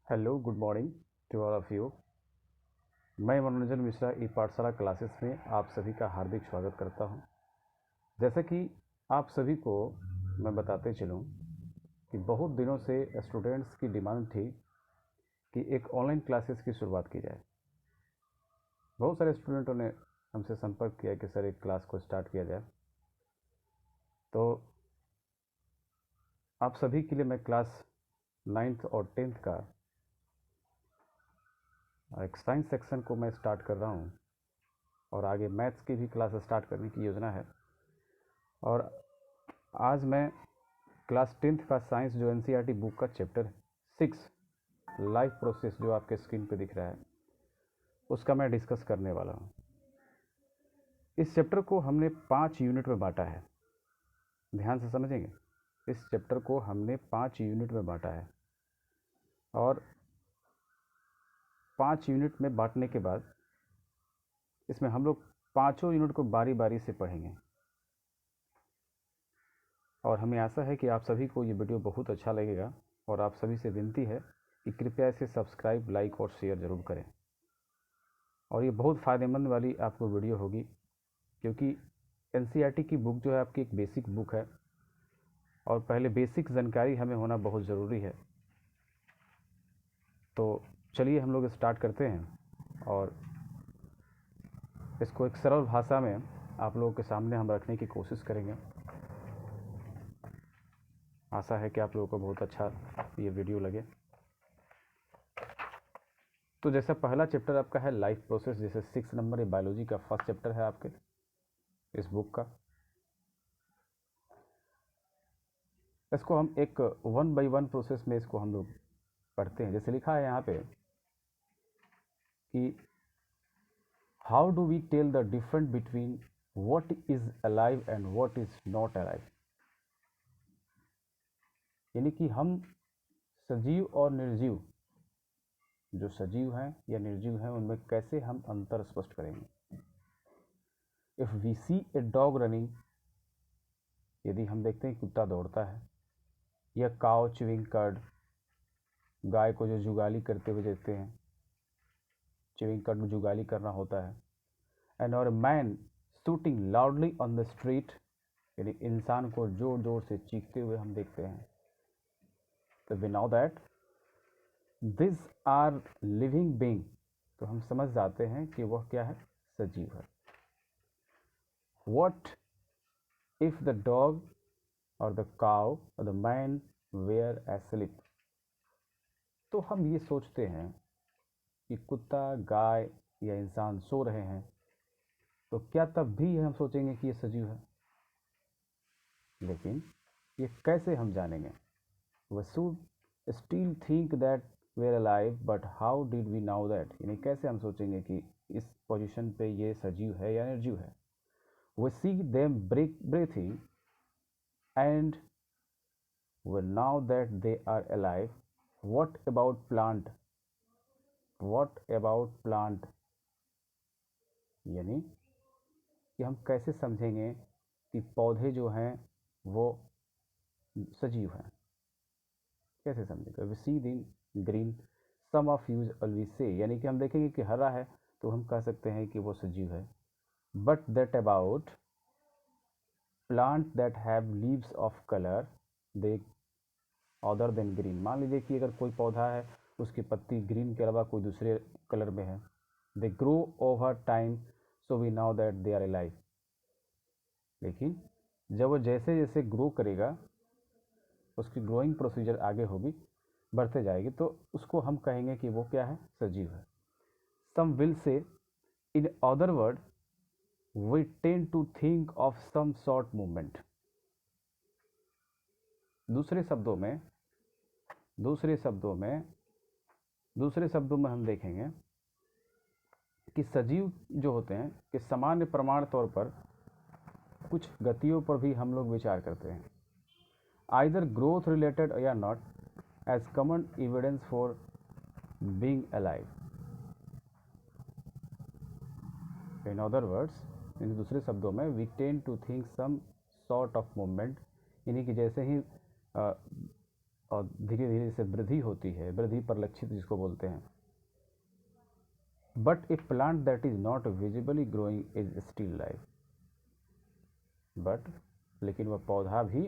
Hello good morning to all of you. मैं मनोरंजन मिश्रा ई पाठशाला classes में आप सभी का हार्दिक स्वागत करता हूं। जैसा कि आप सभी को मैं बताते चलूं कि बहुत दिनों से स्टूडेंट्स की डिमांड थी कि एक ऑनलाइन क्लासेस की शुरुआत की जाए। बहुत सारे स्टूडेंटों ने हमसे संपर्क किया कि सर एक क्लास को स्टार्ट किया जाए। तो आप सभी के लिए मैं क्लास 9th और 10th का एक साइंस सेक्शन को मैं स्टार्ट कर रहा हूं और आगे मैथ्स की भी क्लास स्टार्ट करने की योजना है। और आज मैं क्लास 10th का साइंस जो एनसीईआरटी बुक का चैप्टर 6 लाइफ प्रोसेस जो आपके स्क्रीन पे दिख रहा है उसका मैं डिस्कस करने वाला हूँ। इस चैप्टर को हमने 5 यूनिट में बांटा है। ध्यान से समझेंगे, इस चैप्टर को हमने 5 यूनिट में बांटा है और 5 यूनिट में बांटने के बाद इसमें हम लोग पाँचों यूनिट को बारी बारी से पढ़ेंगे और हमें आशा है कि आप सभी को ये वीडियो बहुत अच्छा लगेगा। और आप सभी से विनती है कि कृपया इसे सब्सक्राइब, लाइक और शेयर ज़रूर करें। और ये बहुत फ़ायदेमंद वाली आपको वीडियो होगी क्योंकि एनसीईआरटी की बुक जो है आपकी एक बेसिक बुक है और पहले बेसिक जानकारी हमें होना बहुत ज़रूरी है। तो चलिए हम लोग स्टार्ट करते हैं और इसको एक सरल भाषा में आप लोगों के सामने हम रखने की कोशिश करेंगे। आशा है कि आप लोगों को बहुत अच्छा ये वीडियो लगे। तो जैसा पहला चैप्टर आपका है लाइफ प्रोसेस, जैसे 6 नंबर ये बायोलॉजी का फर्स्ट चैप्टर है आपके इस बुक का। इसको हम एक 1 बाई 1 प्रोसेस में इसको हम लोग पढ़ते हैं। जैसे लिखा है यहाँ पे कि how do we tell the difference between what is alive and what is not alive. यानी कि हम सजीव और निर्जीव, जो सजीव हैं या निर्जीव हैं, उनमें कैसे हम अंतर स्पष्ट करेंगे। If we see a dog running, यदि हम देखते हैं कुत्ता दौड़ता है, या काउ च्यूइंग कर्ड, गाय को जो जुगाली करते हुए देखते हैं, च्यूइंग कर्ड में जुगाली करना होता है, एंड और man shooting loudly on the street, यानी इंसान को जोर जोर से चीखते हुए हम देखते हैं। तो we know that this are living being, तो हम समझ जाते हैं कि वह क्या है, सजीव है। व्हाट इफ द डॉग और द काउ और द मैन वेयर एस्लीप, तो हम ये सोचते हैं कि कुत्ता, गाय या इंसान सो रहे हैं, तो क्या तब भी हम सोचेंगे कि ये सजीव है। लेकिन ये कैसे हम जानेंगे। We should still think that we are alive, but how did we know that, यानी कैसे हम सोचेंगे कि इस पोजीशन पे ये सजीव है या निर्जीव है। We see them breathing and we know that they are alive. What about plant, what about plant, यानी कि हम कैसे समझेंगे कि पौधे जो हैं वो सजीव हैं, कैसे समझेंगे। वी सी दिन green, some of us always say, यानी कि हम देखेंगे कि हरा है तो हम कह सकते हैं कि वो सजीव है। But that about plant that have leaves of colour they other than green, मान लीजिए कि अगर कोई पौधा है उसकी पत्ती ग्रीन के अलावा कोई दूसरे कलर में है, they grow over time, so we know that they are alive. लेकिन जब वो जैसे जैसे ग्रो करेगा, उसकी ग्रोइंग प्रोसीजर आगे होगी, बढ़ते जाएगी, तो उसको हम कहेंगे कि वो क्या है, सजीव है। Some will say in other word we tend to think of some short movement. दूसरे शब्दों में दूसरे शब्दों में दूसरे शब्दों में हम देखेंगे कि सजीव जो होते हैं कि सामान्य प्रमाण तौर पर कुछ गतियों पर भी हम लोग विचार करते हैं, आइदर ग्रोथ रिलेटेड या not, as common evidence for being alive. In other words, इन दूसरे शब्दों में, we tend to think some sort of movement, यानी कि जैसे ही और धीरे धीरे से वृद्धि होती है, वृद्धि परिलक्षित जिसको बोलते हैं। But a plant that is not visibly growing is still life. But लेकिन वह पौधा भी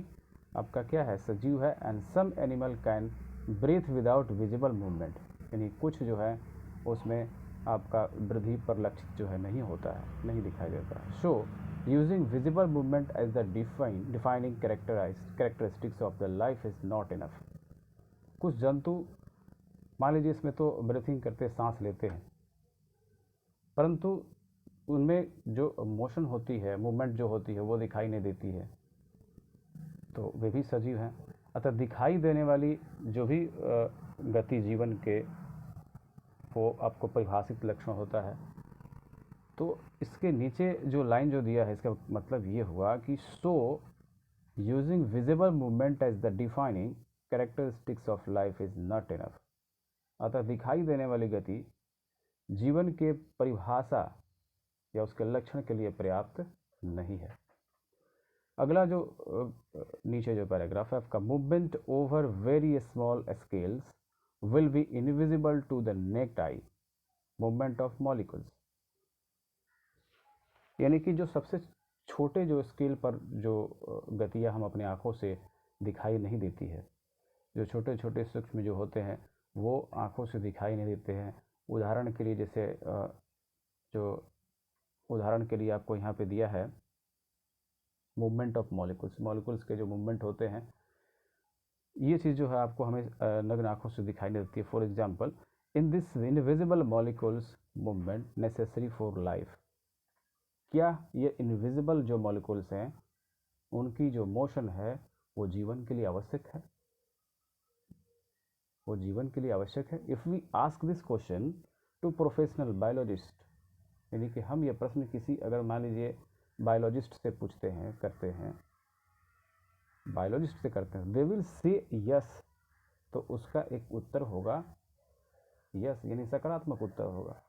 आपका क्या है, सजीव है। And some animal can breathe without visible movement, यानी कुछ जो है उसमें आपका वृद्धि परिलक्षित जो है नहीं होता है, नहीं दिखाई देता है। So using visible movement as the defining characteristics of the life is not enough. कुछ जंतु मान लीजिए इसमें तो ब्रीथिंग करते सांस लेते हैं, परंतु उनमें जो मोशन होती है, मूवमेंट जो होती है वो दिखाई नहीं देती है, तो वे भी सजीव हैं। अतः दिखाई देने वाली जो भी गति जीवन के वो आपको परिभाषित लक्षण होता है। तो इसके नीचे जो लाइन जो दिया है इसका मतलब ये हुआ कि so using visible movement as the defining characteristics of life is not enough. अतः दिखाई देने वाली गति जीवन के परिभाषा या उसके लक्षण के लिए पर्याप्त नहीं है। अगला जो नीचे जो पैराग्राफ है आपका, movement over very small scales will be invisible to the naked eye movement of molecules. यानी कि जो सबसे छोटे जो स्केल पर जो गतियाँ हम अपने आँखों से दिखाई नहीं देती है, जो छोटे छोटे सूक्ष्म जो होते हैं वो आँखों से दिखाई नहीं देते हैं। उदाहरण के लिए जैसे जो उदाहरण के लिए आपको यहाँ पे दिया है मूवमेंट ऑफ मॉलिक्यूल्स, मॉलिक्यूल्स के जो मूवमेंट होते हैं ये चीज़ जो है आपको हमें नग्न आँखों से दिखाई नहीं देती है। For example, in this invisible molecules movement necessary for life. क्या ये इनविजिबल जो मॉलिक्यूल्स हैं उनकी जो मोशन है वो जीवन के लिए आवश्यक है, वो जीवन के लिए आवश्यक है। If we ask this question to professional biologist, यानी कि हम ये प्रश्न किसी अगर मान लीजिए बायोलॉजिस्ट से पूछते हैं, करते हैं, बायोलॉजिस्ट से करते हैं, दे विल से यस, तो उसका एक उत्तर होगा यस, यानी सकारात्मक उत्तर होगा।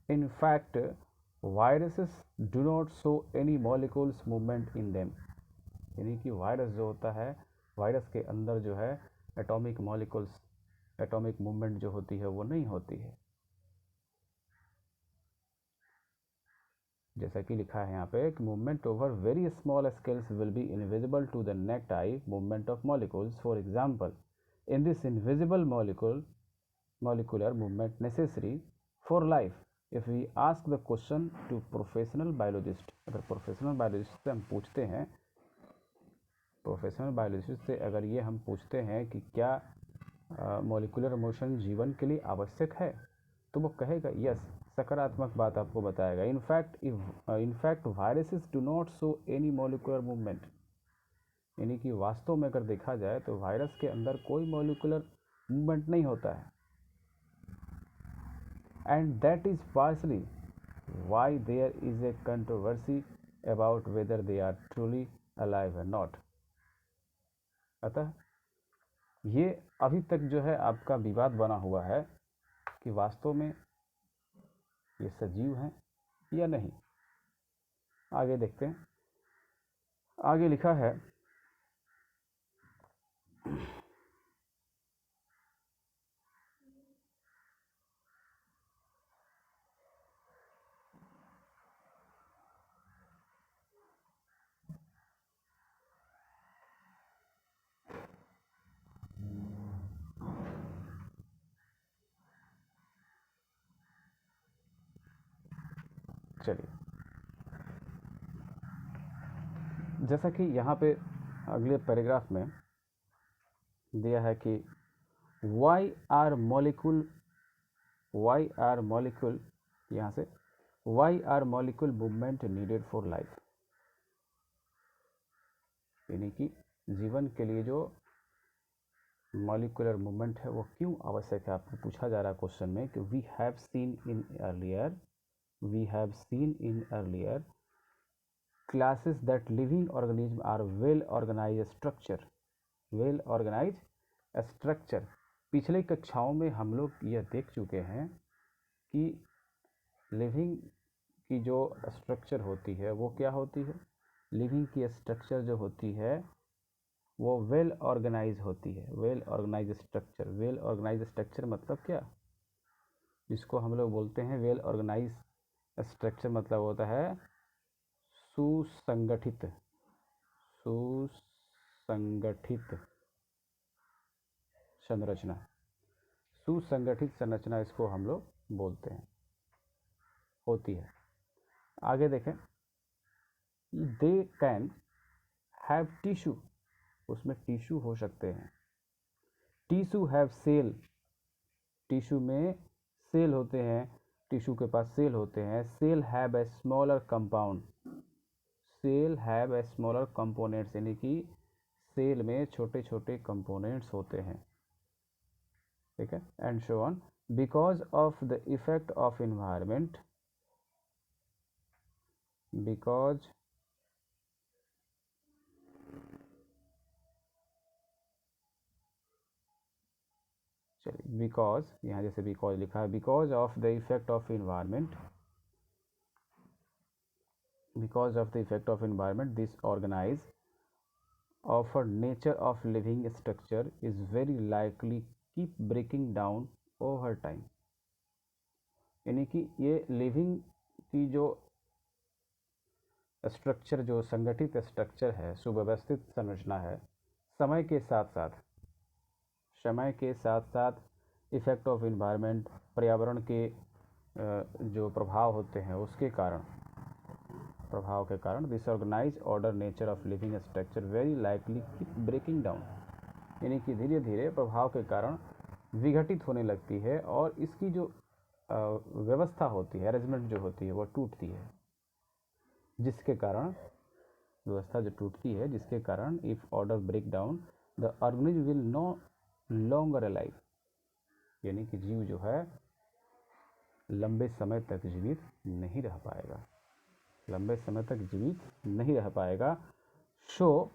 In fact, viruses do not show any molecules movement in them। यानी कि वायरस जो होता है, वायरस के अंदर जो है एटॉमिक मॉलिक्यूल्स, एटॉमिक मूवमेंट जो होती है वो नहीं होती है। जैसा कि लिखा है यहाँ पे, movement over very small scales will be invisible to the naked eye movement of molecules. For example, in this invisible molecular movement necessary for life। if we ask the question to professional biologist, अगर professional biologist से हम पूछते हैं, professional biologist से अगर ये हम पूछते हैं कि क्या मॉलिकुलर मोशन जीवन के लिए आवश्यक है, तो वो कहेगा यस, सकारात्मक बात आपको बताएगा। In fact viruses do not show any molecular movement, यानी कि वास्तव में अगर देखा जाए तो वायरस के अंदर कोई मॉलिकुलर मूवमेंट नहीं होता है। And that is partially why there is a controversy about whether they are truly alive or not। अतः ये अभी तक जो है आपका विवाद बना हुआ है कि वास्तव में ये सजीव हैं या नहीं। आगे देखते हैं, आगे लिखा है, चलिए, जैसा कि यहाँ पे अगले पैराग्राफ में दिया है कि वाई आर मॉलिक्यूल यहाँ से why are molecule movement needed for life. यानी कि जीवन के लिए जो मॉलिकुलर मूवमेंट है वो क्यों आवश्यक है, आपको पूछा जा रहा है क्वेश्चन में कि we have seen in earlier classes that living organisms are well organized structure। पिछले कक्षाओं में हम लोग यह देख चुके हैं कि लिविंग की जो स्ट्रक्चर होती है वो क्या होती है, लिविंग की स्ट्रक्चर जो होती है वो वेल ऑर्गेनाइज होती है। Well organise structure, well organise structure मतलब क्या, जिसको हम लोग बोलते हैं वेल ऑर्गेनाइज स्ट्रक्चर मतलब होता है सुसंगठित, सुसंगठित संरचना, सुसंगठित संरचना इसको हम लोग बोलते हैं, होती है। आगे देखें, दे कैन हैव टिश्यू, उसमें टिश्यू हो सकते हैं। टिश्यू हैव सेल, टिश्यू में सेल होते हैं, टिश्यू के पास सेल होते हैं। Cell have a smaller compound, cell have a smaller components, यानी कि सेल में छोटे छोटे कंपोनेंट्स होते हैं, ठीक है, and so on. Because of the effect of environment, because चलिए बिकॉज, यहाँ जैसे बिकॉज लिखा है, because of the effect of environment, because of the effect of environment this organise offer nature of living structure is very likely keep breaking down over time, यानी कि ये living की जो स्ट्रक्चर, जो संगठित स्ट्रक्चर है, सुव्यवस्थित संरचना है, समय के साथ साथ, समय के साथ साथ इफेक्ट ऑफ इन्वायरमेंट, पर्यावरण के जो प्रभाव होते हैं उसके कारण, प्रभाव के कारण, disorganise order nature of living structure very likely keep breaking down, यानी कि धीरे धीरे प्रभाव के कारण विघटित होने लगती है और इसकी जो व्यवस्था होती है, अरेंजमेंट जो होती है, वो टूटती है, जिसके कारण, व्यवस्था जो टूटती है जिसके कारण, if order break down the organism will no longer alive, यानी कि जीव जो है लंबे समय तक जीवित नहीं रह पाएगा, लंबे समय तक जीवित नहीं रह पाएगा। So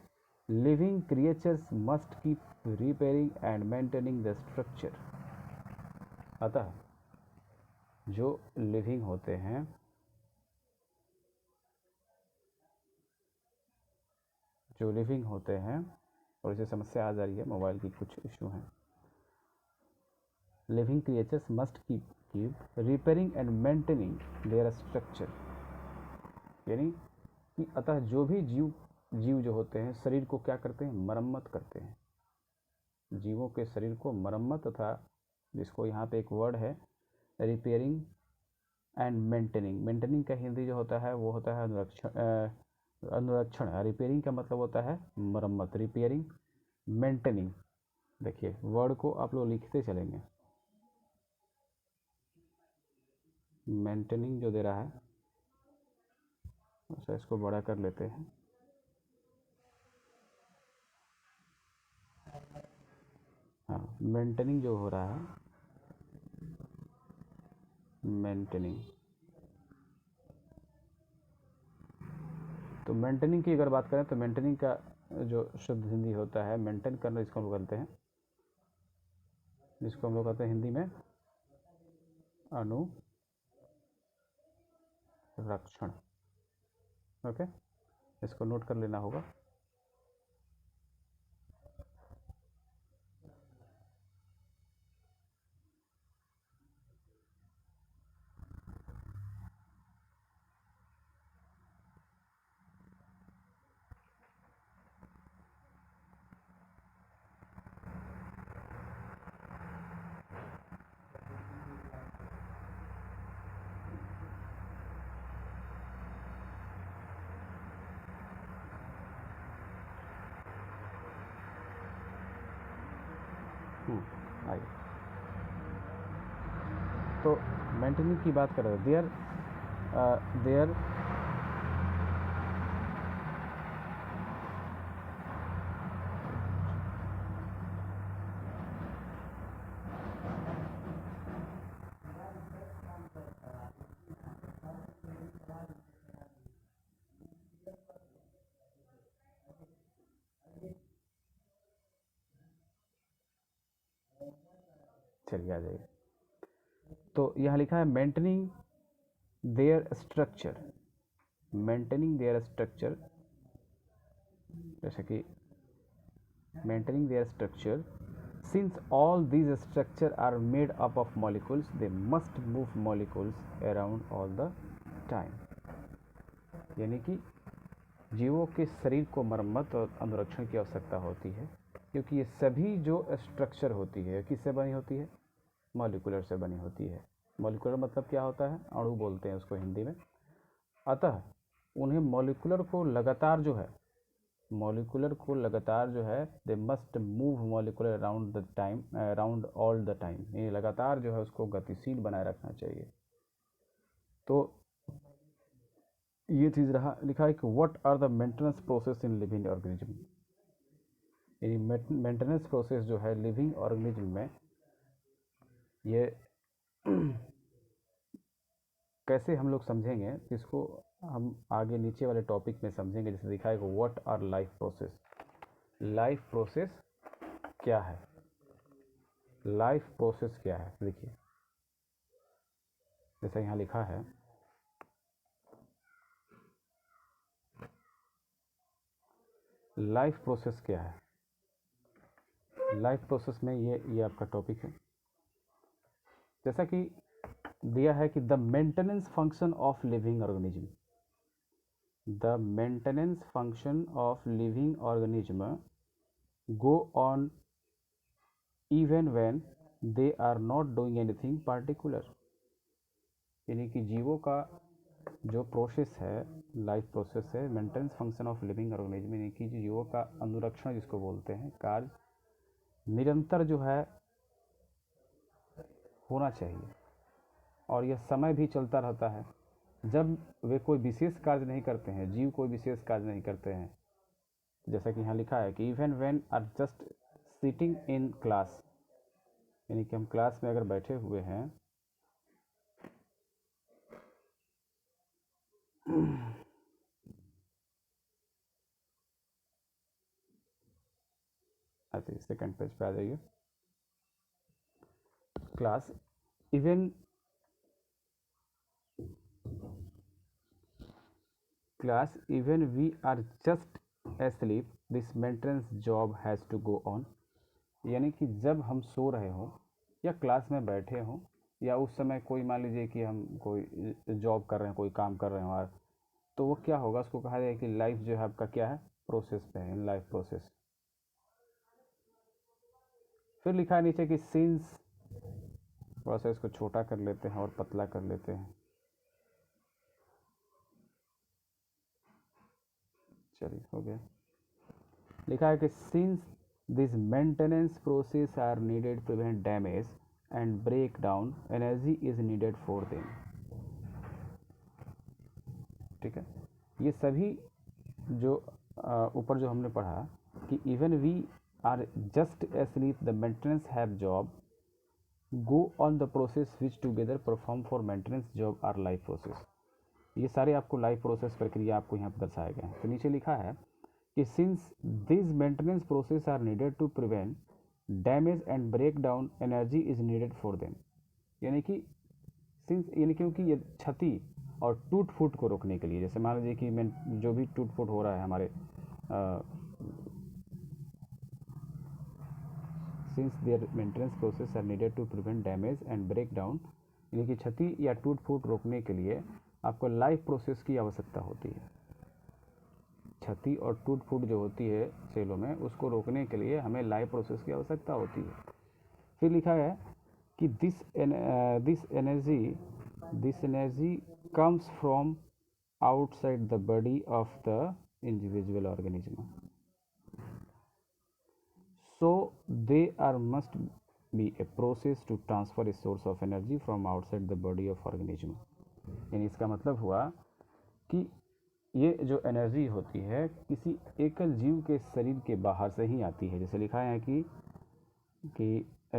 living creatures must keep repairing and maintaining the structure, अतः जो लिविंग होते हैं, जो लिविंग होते हैं, और इसे समस्या आ जा रही है, मोबाइल की कुछ इशू हैं। Living creatures must keep repairing and maintaining their structure, यानी कि अतः जो भी जीव जो होते हैं शरीर को क्या करते हैं, मरम्मत करते हैं, जीवों के शरीर को मरम्मत तथा, जिसको यहाँ पे एक वर्ड है रिपेयरिंग एंड मेंटेनिंग, मेंटेनिंग का हिंदी जो होता है वो होता है अनुरक्षण, अनुरक्षण, रिपेयरिंग का मतलब होता है मरम्मत, रिपेयरिंग, मेंटेनिंग। देखिए वर्ड को आप लोग लिखते चलेंगे, मेंटेनिंग जो दे रहा है, अच्छा इसको बड़ा कर लेते हैं, हाँ, मेंटेनिंग जो हो रहा है, मेंटेनिंग, तो मेंटेनिंग की अगर बात करें तो मेंटेनिंग का जो शुद्ध हिंदी होता है, मेंटेन करना, जिसको हम बोलते हैं, जिसको हम लोग कहते हैं हिंदी में अनुरक्षण, ओके, इसको नोट कर लेना होगा। आइए, तो मेंटेनिंग की बात कर रहे थे, देयर देयर चलिए आ जाइए, तो यहाँ लिखा है maintaining their structure, maintaining their structure, जैसे कि maintaining their structure. Since all these structures are made up of molecules, they must move molecules around all the time. यानी कि जीवों के शरीर को मरम्मत और अनुरक्षण की आवश्यकता होती है, क्योंकि ये सभी जो स्ट्रक्चर होती है किससे बनी होती है? मॉलिकुलर से बनी होती है। मॉलिकुलर मतलब क्या होता है? अणु बोलते हैं उसको हिंदी में। अतः उन्हें मॉलिकुलर को लगातार जो है they must move molecular around the time, around all the time, ये लगातार जो है उसको गतिशील बनाए रखना चाहिए। तो ये चीज़ रहा। लिखा है कि what are the maintenance process in living organism. यानी मेंटेनेंस प्रोसेस जो है लिविंग ऑर्गेनिज्म में, ये कैसे हम लोग समझेंगे, इसको हम आगे नीचे वाले टॉपिक में समझेंगे। जैसे लिखा है कि what are life process. Life process क्या है? लाइफ प्रोसेस क्या है? देखिए जैसे यहाँ लिखा है, लाइफ प्रोसेस क्या है? लाइफ प्रोसेस में ये आपका टॉपिक है। जैसा कि दिया है कि the maintenance function of living organism, the maintenance function of living organism go on even when they are not doing anything particular। यानी कि जीवों का जो प्रोसेस है, लाइफ प्रोसेस है, maintenance function of living organism, यानी कि जीवों का अनुरक्षण जिसको बोलते हैं, कार्य निरंतर जो है होना चाहिए, और यह समय भी चलता रहता है। जब वे कोई विशेष कार्य नहीं करते हैं, जीव कोई विशेष कार्य नहीं करते हैं, जैसा कि यहाँ लिखा है कि even when are just sitting in class, यानी कि हम क्लास में अगर बैठे हुए हैं अच्छा सेकंड पेज पे आ जाइए। Class even we are just asleep this maintenance job has to go on. यानी कि जब हम सो रहे हों या क्लास में बैठे हों, या उस समय कोई मान लीजिए कि हम कोई जॉब कर रहे हैं, कोई काम कर रहे हैं और तो वो क्या होगा, उसको कहा जाएगा कि लाइफ जो है आपका क्या है? प्रोसेस पे है, लाइफ प्रोसेस। फिर लिखा है नीचे कि सिंस, प्रोसेस को छोटा कर लेते हैं और पतला कर लेते हैं। चलिए हो गया। लिखा है कि since this maintenance process are needed to prevent damage and break down, energy is needed for them. ठीक है, ये सभी जो ऊपर जो हमने पढ़ा कि even we are just asleep the maintenance have job go on the process which together perform for maintenance job are life process. ये सारे आपको लाइफ प्रोसेस प्रक्रिया आपको यहाँ पर दर्शाए गए हैं। तो नीचे लिखा है कि since this maintenance process are needed to prevent damage and break down, energy is needed for them. यानी कि सिंस, यानी क्योंकि ये क्षति और टूट फूट को रोकने के लिए, जैसे मान लीजिए कि जो भी टूट फूट हो रहा है हमारे since there maintenance process are needed to prevent damage and break down, यानी कि क्षति या टूट फूट रोकने के लिए आपको लाइफ प्रोसेस की आवश्यकता होती है। क्षति और टूट फूट जो होती है सेलों में, उसको रोकने के लिए हमें लाइफ प्रोसेस की आवश्यकता होती है। फिर लिखा है कि this energy comes from outside the body of the individual organism, so there must be a process to transfer a source of energy from outside the body of organism। यानी इसका मतलब हुआ कि ये जो एनर्जी होती है किसी एकल जीव के शरीर के बाहर से ही आती है। जैसे लिखा है कि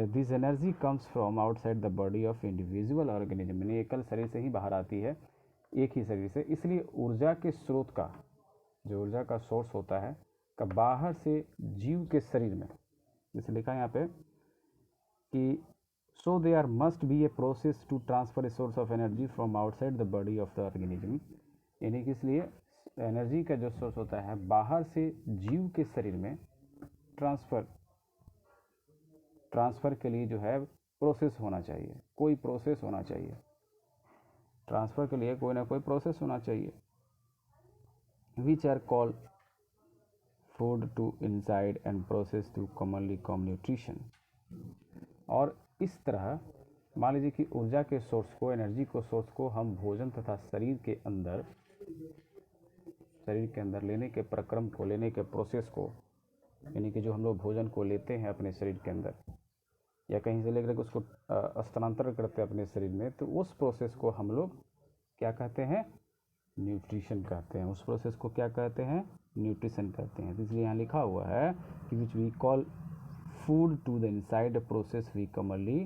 this energy comes from outside the body of individual organism, यानी एकल शरीर से ही बाहर आती है, एक ही शरीर से। इसलिए ऊर्जा के स्रोत का, जो ऊर्जा का सोर्स होता है, का बाहर से जीव के शरीर में, जैसे लिखा है यहाँ पे कि so there must be a process to transfer a source of energy from outside the body of the organism. यानी कि इसलिए एनर्जी का जो सोर्स होता है बाहर से जीव के शरीर में, ट्रांसफ़र के लिए जो है प्रोसेस होना चाहिए, कोई प्रोसेस होना चाहिए। ट्रांसफ़र के लिए कोई ना कोई प्रोसेस होना चाहिए। Which are called food to inside and process to commonly call nutrition. और इस तरह मान लीजिए कि ऊर्जा के सोर्स को, एनर्जी को सोर्स को हम भोजन तथा शरीर के अंदर लेने के प्रक्रम को, लेने के प्रोसेस को, यानी कि जो हम लोग भोजन को लेते हैं अपने शरीर के अंदर या कहीं से लेकर उसको स्थानांतरण करते हैं अपने शरीर में, तो उस प्रोसेस को हम लोग क्या कहते हैं? न्यूट्रिशन कहते हैं। उस प्रोसेस को क्या कहते हैं? न्यूट्रिशन कहते हैं। इसलिए यहाँ लिखा हुआ है कि which we call food to the inside process we commonly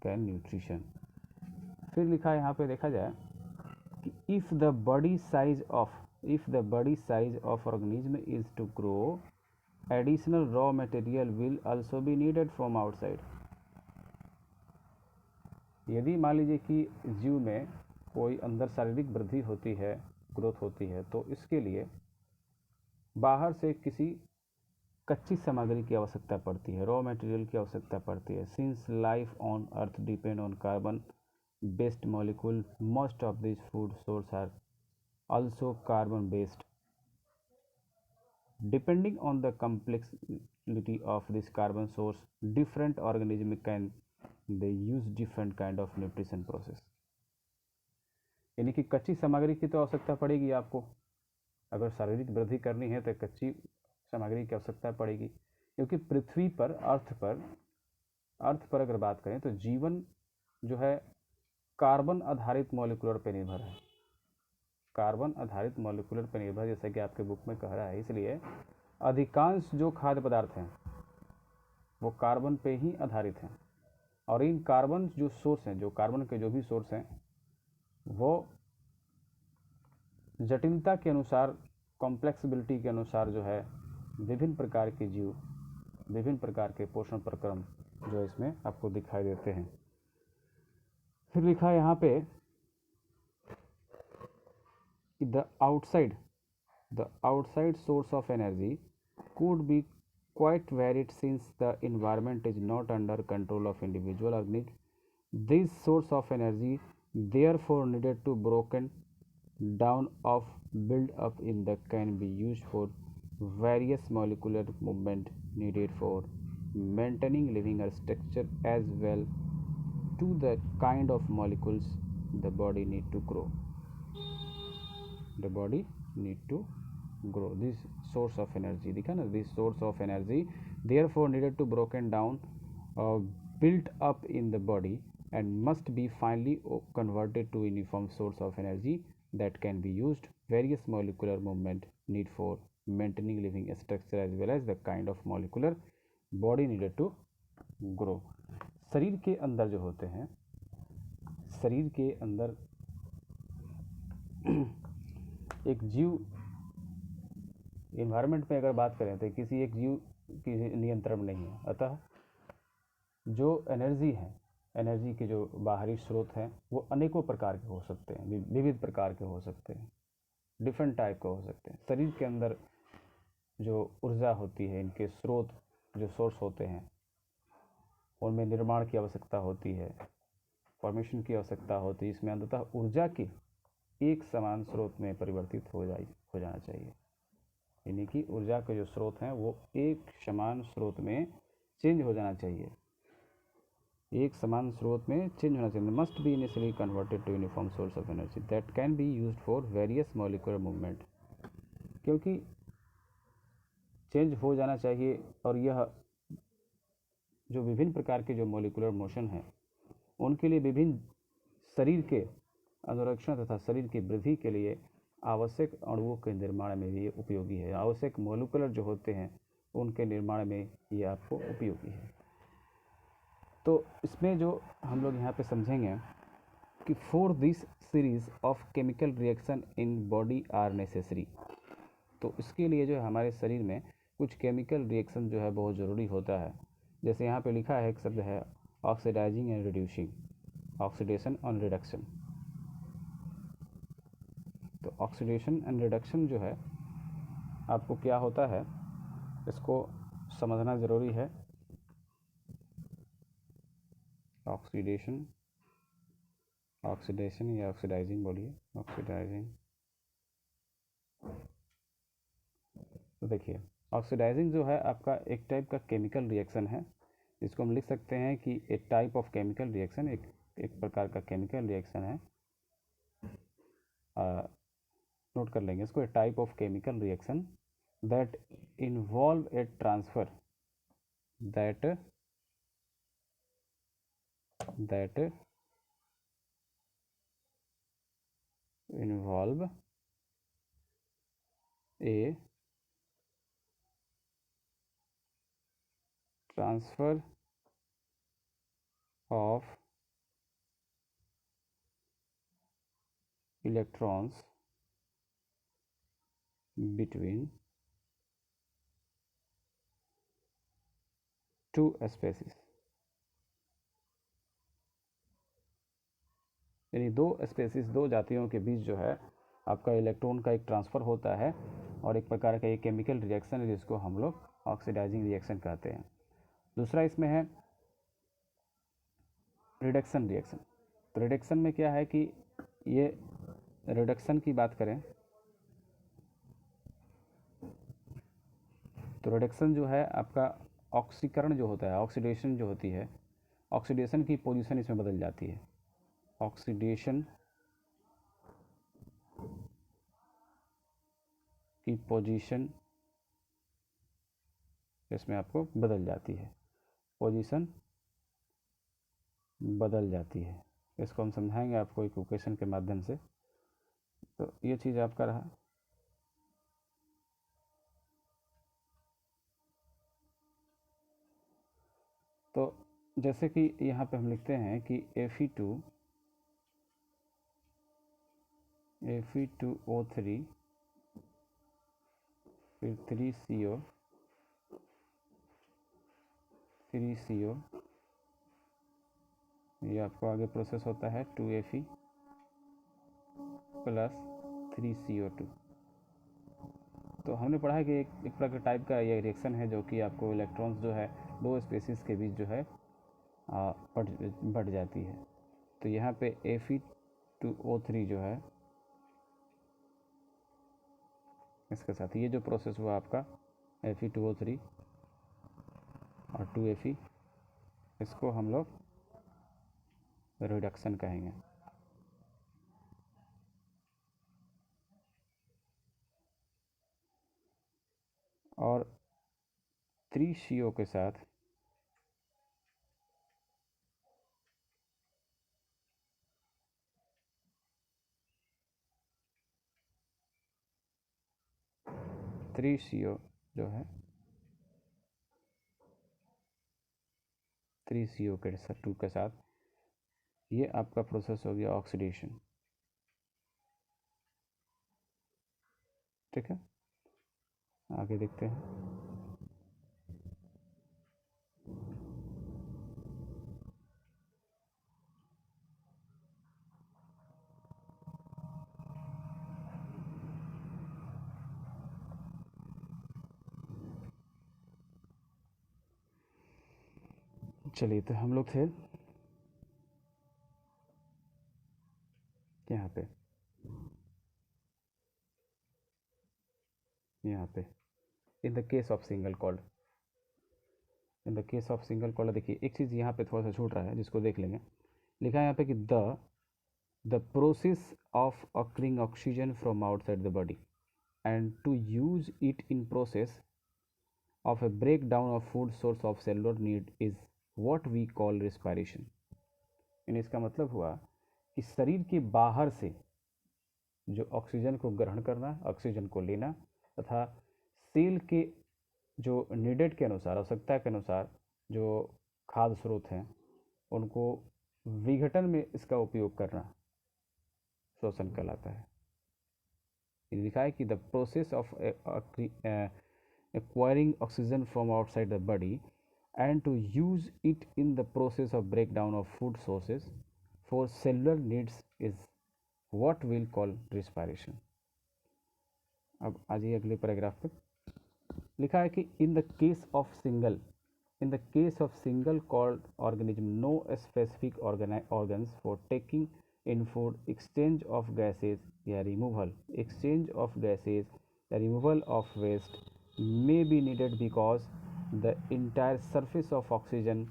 can nutrition. फिर लिखा है यहाँ पे, देखा जाए कि if the body size of organism is to grow, additional raw material will also be needed from outside. यदि मान लीजिए कि जीव में कोई अंदर शारीरिक वृद्धि होती है, ग्रोथ होती है, तो इसके लिए बाहर से किसी कच्ची सामग्री की आवश्यकता पड़ती है, रॉ मटेरियल की आवश्यकता पड़ती है। Since life on earth depend on carbon based molecule, most of this food source are also carbon based. Depending on the complexity of this carbon source, different organisms can they use different kind of nutrition process. यानी कि कच्ची सामग्री की तो आवश्यकता पड़ेगी आपको, अगर शारीरिक वृद्धि करनी है तो कच्ची सामग्री की आवश्यकता पड़ेगी, क्योंकि पृथ्वी पर, अर्थ पर अगर बात करें तो जीवन जो है कार्बन आधारित मॉलिक्यूलर पर निर्भर है। कार्बन आधारित मॉलिक्यूलर पर निर्भर, जैसा कि आपके बुक में कह रहा है। इसलिए अधिकांश जो खाद्य पदार्थ हैं वो कार्बन पे ही आधारित हैं, और इन कार्बन जो सोर्स हैं, जो कार्बन के जो भी सोर्स हैं, वो जटिलता के अनुसार, कॉम्प्लेक्सिबिलिटी के अनुसार जो है विभिन्न प्रकार के जीव, विभिन्न प्रकार के पोषण प्रक्रम जो इसमें आपको दिखाई देते हैं। फिर लिखा है यहाँ पे the outside source of energy could be quite varied since the environment is not under control of individual organism. This source of energy therefore needed to broken down of build up in the can be used for various molecular movement needed for maintaining living structure as well to the kind of molecules the body need to grow. The body need to grow. This source of energy, दिखा ना, this source of energy therefore needed to broken down, built up in the body and must be finally converted to uniform source of energy that can be used various molecular movement need for maintaining living structure as well as the kind of molecular body needed to grow. शरीर के अंदर जो होते हैं, शरीर के अंदर एक जीव, इन्वायरमेंट में अगर बात करें तो किसी एक जीव की नियंत्रण नहीं है, अतः जो एनर्जी है, एनर्जी के जो बाहरी स्रोत हैं वो अनेकों प्रकार के हो सकते हैं, विविध प्रकार के हो सकते हैं, डिफरेंट टाइप के हो सकते हैं। शरीर के अंदर जो ऊर्जा होती है, इनके स्रोत जो सोर्स होते हैं, उनमें निर्माण की आवश्यकता होती है, फॉर्मेशन की आवश्यकता होती है। इसमें अंततः ऊर्जा की एक समान स्रोत में परिवर्तित हो जाना चाहिए, यानी कि ऊर्जा के जो स्रोत हैं वो एक समान स्रोत में चेंज हो जाना चाहिए, एक समान स्रोत में चेंज होना चाहिए। Must be initially converted to uniform source of energy that can be used for various molecular movement, क्योंकि चेंज हो जाना चाहिए, और यह जो विभिन्न प्रकार के जो मॉलिक्यूलर मोशन हैं उनके लिए विभिन्न शरीर के अनुरक्षण तथा शरीर की वृद्धि के लिए आवश्यक अणुओं के निर्माण में भी उपयोगी है। आवश्यक मॉलिक्यूलर जो होते हैं उनके निर्माण में ये आपको उपयोगी है। तो इसमें जो हम लोग यहाँ पे समझेंगे कि for this series of chemical reaction in body are necessary, तो इसके लिए जो है हमारे शरीर में कुछ केमिकल रिएक्शन जो है बहुत ज़रूरी होता है। जैसे यहाँ पे लिखा है, एक शब्द है ऑक्सीडाइजिंग एंड रिड्यूसिंग, ऑक्सीडेशन और रिडक्शन। तो ऑक्सीडेशन एंड रिडक्शन जो है आपको क्या होता है, इसको समझना ज़रूरी है। ऑक्सीडेशन, ऑक्सीडेशन या ऑक्सीडाइजिंग बोलिए, ऑक्सीडाइजिंग। तो देखिए, ऑक्सीडाइजिंग जो है आपका एक टाइप का केमिकल रिएक्शन है, जिसको हम लिख सकते हैं कि ए टाइप ऑफ केमिकल रिएक्शन, एक प्रकार का केमिकल रिएक्शन है। नोट कर लेंगे इसको, a type of chemical reaction that involve a transfer that involve a transfer of electrons between two species, यानी दो स्पेसीज, दो जातियों के बीच जो है आपका इलेक्ट्रॉन का एक ट्रांसफ़र होता है, और एक प्रकार का एक केमिकल रिएक्शन है जिसको हम लोग ऑक्सीडाइजिंग रिएक्शन कहते हैं। दूसरा इसमें है रिडक्शन रिएक्शन। तो रिडक्शन में क्या है कि ये रिडक्शन की बात करें तो रिडक्शन जो है आपका ऑक्सीकरण जो होता है, ऑक्सीडेशन जो होती है, ऑक्सीडेशन की पोजीशन इसमें बदल जाती है। ऑक्सीडेशन की पोजीशन इसमें आपको बदल जाती है, पोजीशन बदल जाती है। इसको हम समझाएंगे आपको एक इक्वेशन के माध्यम से। तो ये चीज़ आपका रहा। तो जैसे कि यहाँ पे हम लिखते हैं कि Fe2O3 फिर 3CO, ये आपको आगे प्रोसेस होता है 2Fe प्लस 3CO2। तो हमने पढ़ा है कि एक प्रकार टाइप का ये रिएक्शन है जो कि आपको इलेक्ट्रॉन्स जो है दो स्पेसीज के बीच जो है बढ़ जाती है। तो यहाँ पे Fe2O3 जो है इसके साथ ये जो प्रोसेस हुआ आपका Fe2O3 और 2Fe, इसको हम लोग रिडक्शन कहेंगे। और 3CO के साथ जो है 3CO के साथ 2 के साथ ये आपका प्रोसेस हो गया ऑक्सीडेशन। ठीक है, आगे देखते हैं। चलिए, तो हम लोग थे यहाँ पे इन the case of single called, देखिए एक चीज़ यहाँ पे थोड़ा सा छूट रहा है जिसको देख लेंगे। लिखा है यहाँ पे कि the process of acquiring oxygen from outside the body and to use it in process of a break down of food source of cellular need is what we call respiration. यानी इसका मतलब हुआ कि शरीर के बाहर से जो ऑक्सीजन को ग्रहण करना, ऑक्सीजन को लेना, तथा सेल के जो नीडेड के अनुसार, आवश्यकता के अनुसार जो खाद्य स्रोत हैं उनको विघटन में इसका उपयोग करना श्वसन कहलाता है। लिखा है कि the process of acquiring oxygen from outside the body and to use it in the process of breakdown of food sources for cellular needs is what we'll call respiration। अब आ जाइए अगले पैराग्राफ पे। लिखा है कि in the case of single called organism no specific organs for taking in food, exchange of gases या removal of waste may be needed because the entire surface of oxygen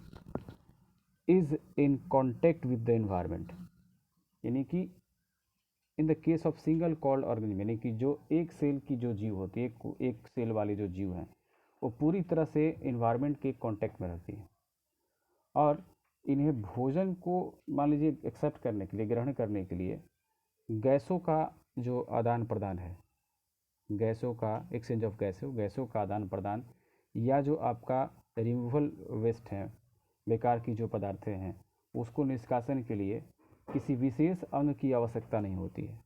is in contact with the environment। यानी कि in the case of single called organism, यानी कि जो एक cell की जो जीव होती है, एक सेल वाली जो जीव हैं, वो पूरी तरह से इन्वायरमेंट के कांटेक्ट में रहती है और इन्हें भोजन को मान लीजिए एक्सेप्ट करने के लिए, ग्रहण करने के लिए गैसों का जो आदान प्रदान है, गैसों का एक्सचेंज ऑफ गैसों का आदान प्रदान, या जो आपका रिमूवल वेस्ट है, बेकार की जो पदार्थें हैं, उसको निष्कासन के लिए किसी विशेष अंग की आवश्यकता नहीं होती है,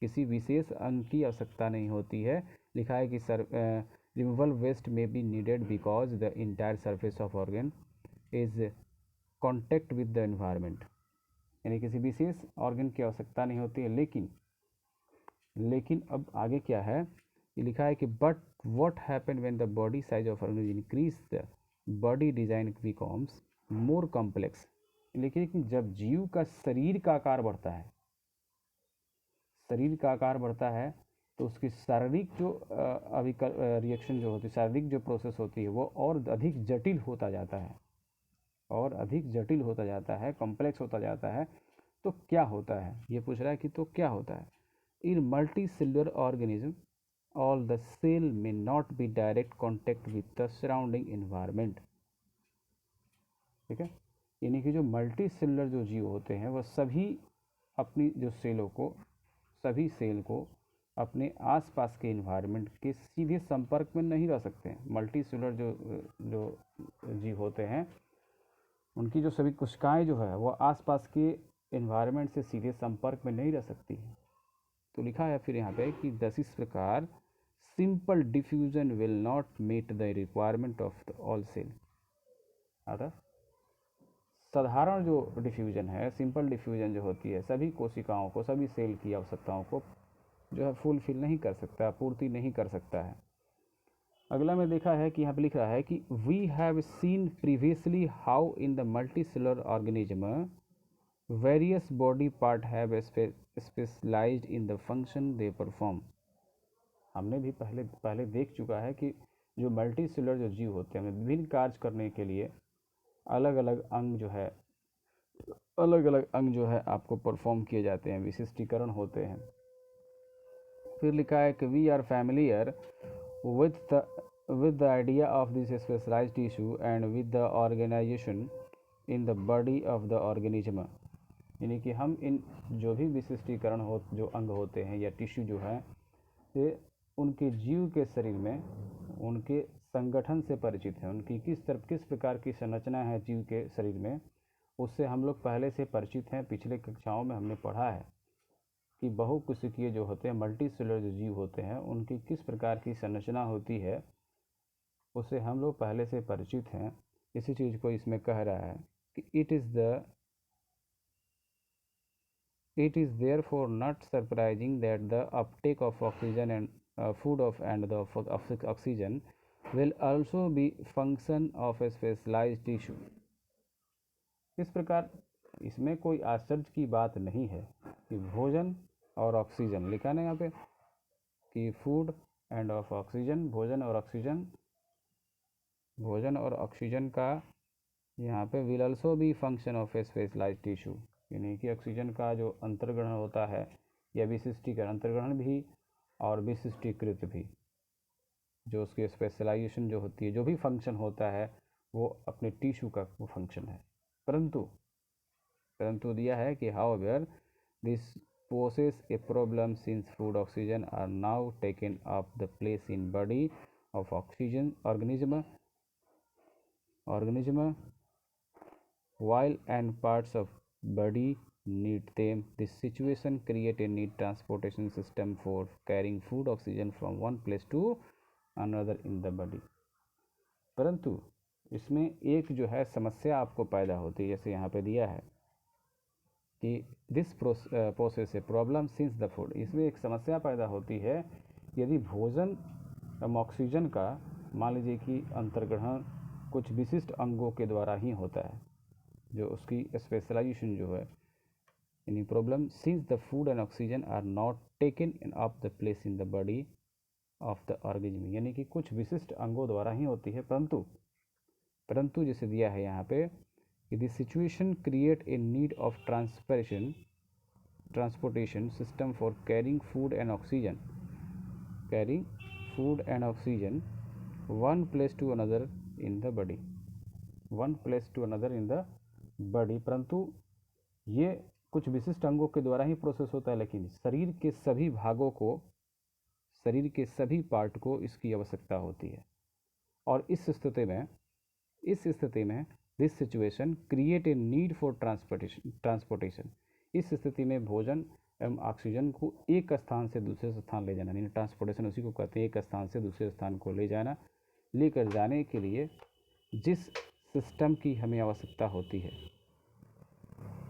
किसी विशेष अंग की आवश्यकता नहीं होती है। लिखा है कि रिमूवल वेस्ट में be needed because the entire surface of organ is contact with the environment, यानी किसी विशेष ऑर्गन की आवश्यकता नहीं होती है। लेकिन अब आगे क्या है, ये लिखा है कि but what happen when the body size of organ increase, the body design becomes more complex. लेकिन जब जीव का शरीर का आकार बढ़ता है, तो उसकी शारीरिक जो रिएक्शन जो होती है, शारीरिक जो प्रोसेस होती है, वो और अधिक जटिल होता जाता है, कॉम्प्लेक्स होता जाता है। तो क्या होता है, ये पूछ रहा है कि तो क्या होता है। In multi cellular organism all the cell may not be direct contact with the surrounding environment. ठीक है, यानी कि जो मल्टी सेलुलर जो जीव होते हैं, वह सभी अपनी जो सभी सेल को अपने आसपास के इन्वायरमेंट के सीधे संपर्क में नहीं रह सकते हैं। मल्टी सेलुलर जो जीव होते हैं, उनकी जो सभी कोशिकाएं जो है, वह आसपास के इन्वायरमेंट से सीधे संपर्क में नहीं रह सकती हैं। तो लिखा है फिर यहाँ पे कि दस इस प्रकार simple diffusion will not meet the requirement of all cell. अतः साधारण जो डिफ्यूजन है, सिंपल डिफ्यूजन जो होती है, सभी कोशिकाओं को, सभी सेल की आवश्यकताओं को जो है फुलफिल नहीं कर सकता, पूर्ति नहीं कर सकता है। अगला में देखा है कि यहाँ पे लिख रहा है कि we have seen previously how in the multi cellular organism various body part have specialized in the function they perform. हमने भी पहले देख चुका है कि जो मल्टी सेलुलर जो जीव होते हैं, विभिन्न कार्य करने के लिए अलग अलग अंग जो है आपको परफॉर्म किए जाते हैं, विशिष्टीकरण होते हैं। फिर लिखा है कि we are familiar with the idea of this specialized tissue and with the organization in the body of the organism। यानी कि हम इन जो भी विशिष्टीकरण जो अंग होते हैं या टिश्यू जो है, ये उनके जीव के शरीर में उनके संगठन से परिचित हैं, उनकी किस प्रकार की संरचना है जीव के शरीर में, उससे हम लोग पहले से परिचित हैं। पिछले कक्षाओं में हमने पढ़ा है कि बहुकोशिकीय जो होते हैं, मल्टी सेलुलर जो जीव होते हैं, उनकी किस प्रकार की संरचना होती है, उससे हम लोग पहले से परिचित हैं। इसी चीज़ को इसमें कह रहा है कि it is therefore not surprising that the uptake of oxygen and food and the oxygen will also be function of a specialized tissue। इस प्रकार इसमें कोई आश्चर्य की बात नहीं है कि भोजन और ऑक्सीजन, लिखा ना यहाँ पे कि फूड एंड ऑफ ऑक्सीजन, भोजन और ऑक्सीजन का यहाँ पे will also be function of a specialized tissue, यानी कि ऑक्सीजन का जो अंतर्ग्रहण होता है या विशिष्टीकरण, अंतर्ग्रहण भी और विशिष्टीकृत भी, जो उसकी स्पेशलाइजेशन जो होती है, जो भी फंक्शन होता है, वो अपने टिश्यू का वो फंक्शन है। परंतु दिया है कि however this poses a problem since food oxygen are now taken up the place in body of oxygen organism while and parts of body need them। This situation create a need transportation system for carrying food oxygen from one place to another in the body। परंतु इसमें एक जो है समस्या आपको पैदा होती है, जैसे यहाँ पे दिया है कि this process a problem since the food. इसमें एक समस्या पैदा होती है यदि भोजन ऑक्सीजन का मान लीजिए कि अंतर्ग्रहण कुछ विशिष्ट अंगों के द्वारा ही होता है, जो उसकी स्पेशलाइजेशन जो है। यानी problem since the food and oxygen are not taken in of the place in the body of the organism, यानी कि कुछ विशिष्ट अंगों द्वारा ही होती है, परंतु जैसे दिया है यहाँ पे कि this situation create a need of transportation system for carrying food and oxygen one place to another in the body, परंतु ये कुछ विशिष्ट अंगों के द्वारा ही प्रोसेस होता है, लेकिन शरीर के सभी पार्ट को इसकी आवश्यकता होती है। और इस स्थिति में this situation create a need for transportation, इस स्थिति में भोजन एवं ऑक्सीजन को एक स्थान से दूसरे स्थान ले जाना, यानी ट्रांसपोर्टेशन उसी को कहते हैं, एक स्थान से दूसरे स्थान को लेकर जाने के लिए जिस सिस्टम की हमें आवश्यकता होती है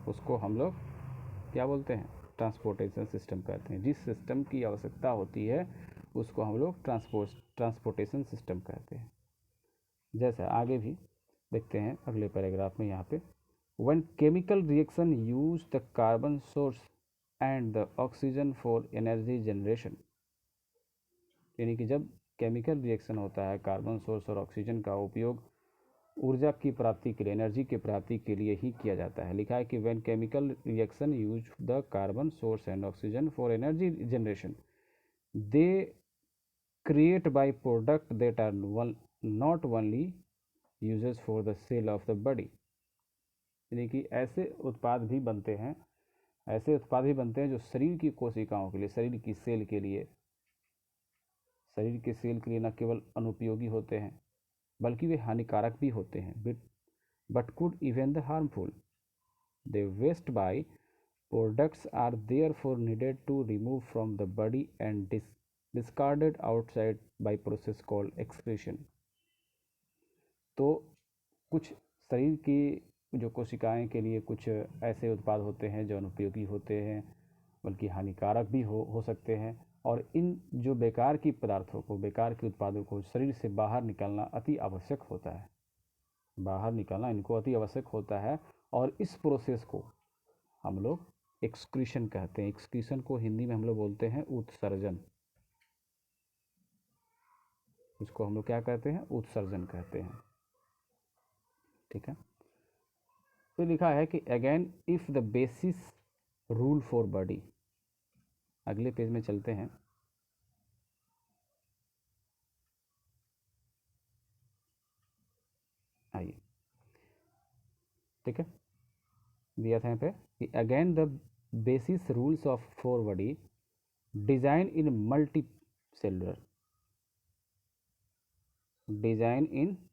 उसको हम लोग क्या बोलते हैं, ट्रांसपोर्टेशन सिस्टम कहते हैं। जिस सिस्टम की आवश्यकता होती है उसको हम लोग ट्रांसपोर्टेशन सिस्टम कहते हैं। जैसा आगे भी देखते हैं अगले पैराग्राफ में, यहाँ पे when chemical reaction use the carbon source and the oxygen for energy generation, यानी कि जब केमिकल रिएक्शन होता है कार्बन सोर्स और ऑक्सीजन का उपयोग ऊर्जा की प्राप्ति के लिए, एनर्जी की प्राप्ति के लिए ही किया जाता है। लिखा है कि when chemical reaction use the carbon source and oxygen for energy generation they create by product that are not only uses for the cell of the body, यानी कि ऐसे उत्पाद भी बनते हैं जो शरीर की कोशिकाओं के लिए, शरीर की सेल के लिए न केवल अनुपयोगी होते हैं बल्कि वे हानिकारक भी होते हैं, but could even the harmful. The waste by products are therefore needed to remove from the body and discarded outside by process called excretion. तो कुछ शरीर की जो कोशिकाएं के लिए कुछ ऐसे उत्पाद होते हैं जो अनुपयोगी होते हैं बल्कि हानिकारक भी हो सकते हैं, और इन जो बेकार के उत्पादों को शरीर से बाहर निकालना अति आवश्यक होता है, और इस प्रोसेस को हम लोग एक्सक्रीशन कहते हैं। एक्सक्रीशन को हिंदी में हम लोग बोलते हैं उत्सर्जन, इसको हम लोग क्या कहते हैं, उत्सर्जन कहते हैं। ठीक है, तो लिखा है कि again if the basis rule for body, अगले पेज में चलते हैं। आइए, ठीक है, दिया था यहाँ पे कि again the basis rules of for body design in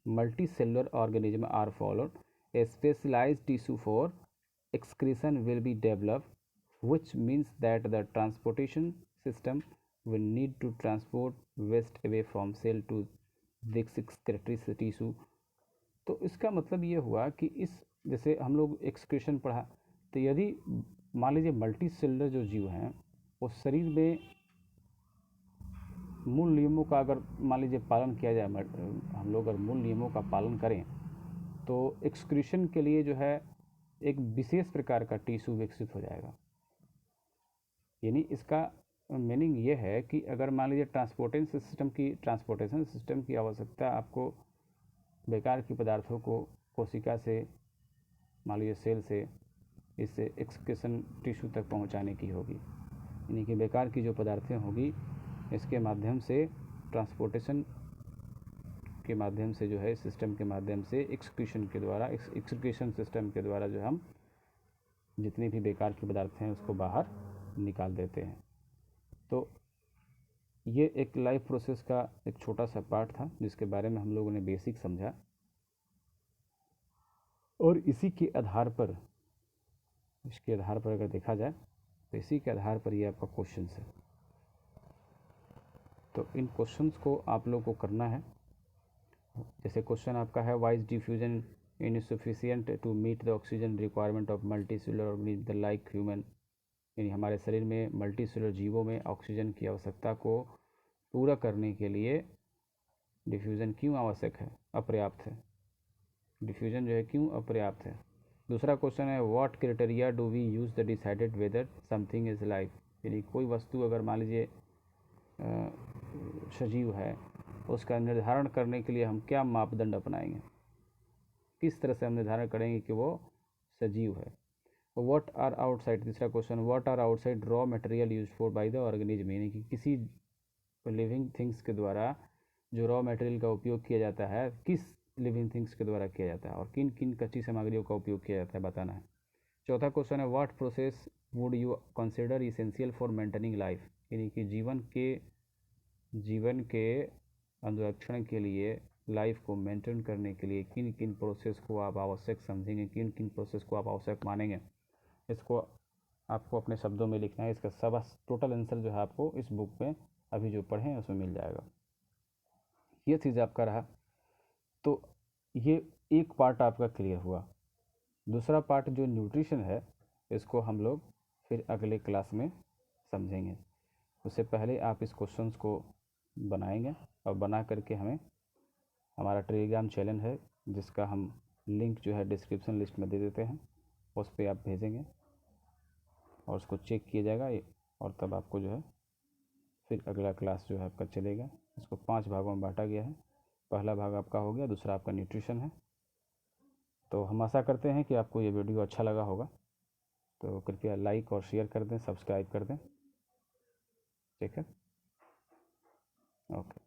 multicellular organism are followed. A specialized tissue for excretion will be developed, which means that the transportation system will need to transport waste away from cell to this excretory tissue। तो इसका मतलब ये हुआ कि इस जैसे हम लोग एक्सक्रीशन पढ़ा, तो यदि मान लीजिए मल्टी सेलुलर जो जीव हैं वो शरीर में मूल नियमों का अगर मान लीजिए पालन किया जाए, हम लोग अगर मूल नियमों का पालन करें तो एक्सक्रीशन के लिए जो है एक विशेष प्रकार का टिश्यू विकसित हो जाएगा। यानी इसका मीनिंग ये है कि अगर मान लीजिए ट्रांसपोर्टेशन सिस्टम की आवश्यकता आपको बेकार की पदार्थों को कोशिका से, मान लीजिए सेल से, इससे एक्सक्रीशन टिश्यू तक पहुंचाने की होगी, यानी कि बेकार की जो पदार्थें होगी इसके माध्यम से, ट्रांसपोर्टेशन के माध्यम से जो है, सिस्टम के माध्यम से, एक्सक्रीशन सिस्टम के द्वारा जो हम जितनी भी बेकार की पदार्थ हैं उसको बाहर निकाल देते हैं। तो ये एक लाइफ प्रोसेस का एक छोटा सा पार्ट था जिसके बारे में हम लोगों ने बेसिक समझा, और इसके आधार पर अगर देखा जाए तो इसी के आधार पर ये आपका क्वेश्चन है। तो इन क्वेश्चंस को आप लोग को करना है। जैसे क्वेश्चन आपका है why is diffusion insufficient to meet the oxygen requirement of multicellular organism like human, यानी हमारे शरीर में मल्टीसेलुलर जीवों में ऑक्सीजन की आवश्यकता को पूरा करने के लिए डिफ्यूज़न क्यों आवश्यक है, अपर्याप्त है, डिफ्यूज़न जो है क्यों अपर्याप्त है। दूसरा क्वेश्चन है what criteria do we use the decided whether something is life, यानी कोई वस्तु अगर मान लीजिए सजीव है, उसका निर्धारण करने के लिए हम क्या मापदंड अपनाएंगे, किस तरह से हम निर्धारण करेंगे कि वो सजीव है। व्हाट आर आउटसाइड, तीसरा question what are outside raw material use for by the organism, यानी कि किसी लिविंग थिंग्स के द्वारा जो रॉ मटेरियल का उपयोग किया जाता है किस लिविंग थिंग्स के द्वारा किया जाता है और किन किन कच्ची सामग्रियों का उपयोग किया जाता है बताना है। चौथा क्वेश्चन है what process would you consider essential for maintaining life, यानी कि जीवन के अनुरक्षण के लिए, लाइफ को मेंटेन करने के लिए किन किन प्रोसेस को आप आवश्यक समझेंगे, किन किन प्रोसेस को आप आवश्यक मानेंगे, इसको आपको अपने शब्दों में लिखना है। इसका सब टोटल आंसर जो है आपको इस बुक में अभी जो पढ़े हैं उसमें मिल जाएगा। ये चीज़ आपका रहा, तो ये एक पार्ट आपका क्लियर हुआ। दूसरा पार्ट जो न्यूट्रिशन है इसको हम लोग फिर अगले क्लास में समझेंगे। उससे पहले आप इस क्वेश्चंस को बनाएंगे और बना करके हमें हमारा टेलीग्राम चैनल है जिसका हम लिंक जो है डिस्क्रिप्शन लिस्ट में दे देते हैं, उस पर आप भेजेंगे और उसको चेक किया जाएगा और तब आपको जो है फिर अगला क्लास जो है आपका चलेगा। इसको 5 भागों में बांटा गया है। पहला भाग आपका हो गया, दूसरा आपका न्यूट्रिशन है। तो हम आशा करते हैं कि आपको ये वीडियो अच्छा लगा होगा, तो कृपया लाइक और शेयर कर दें, सब्सक्राइब कर दें। ठीक है, ओके।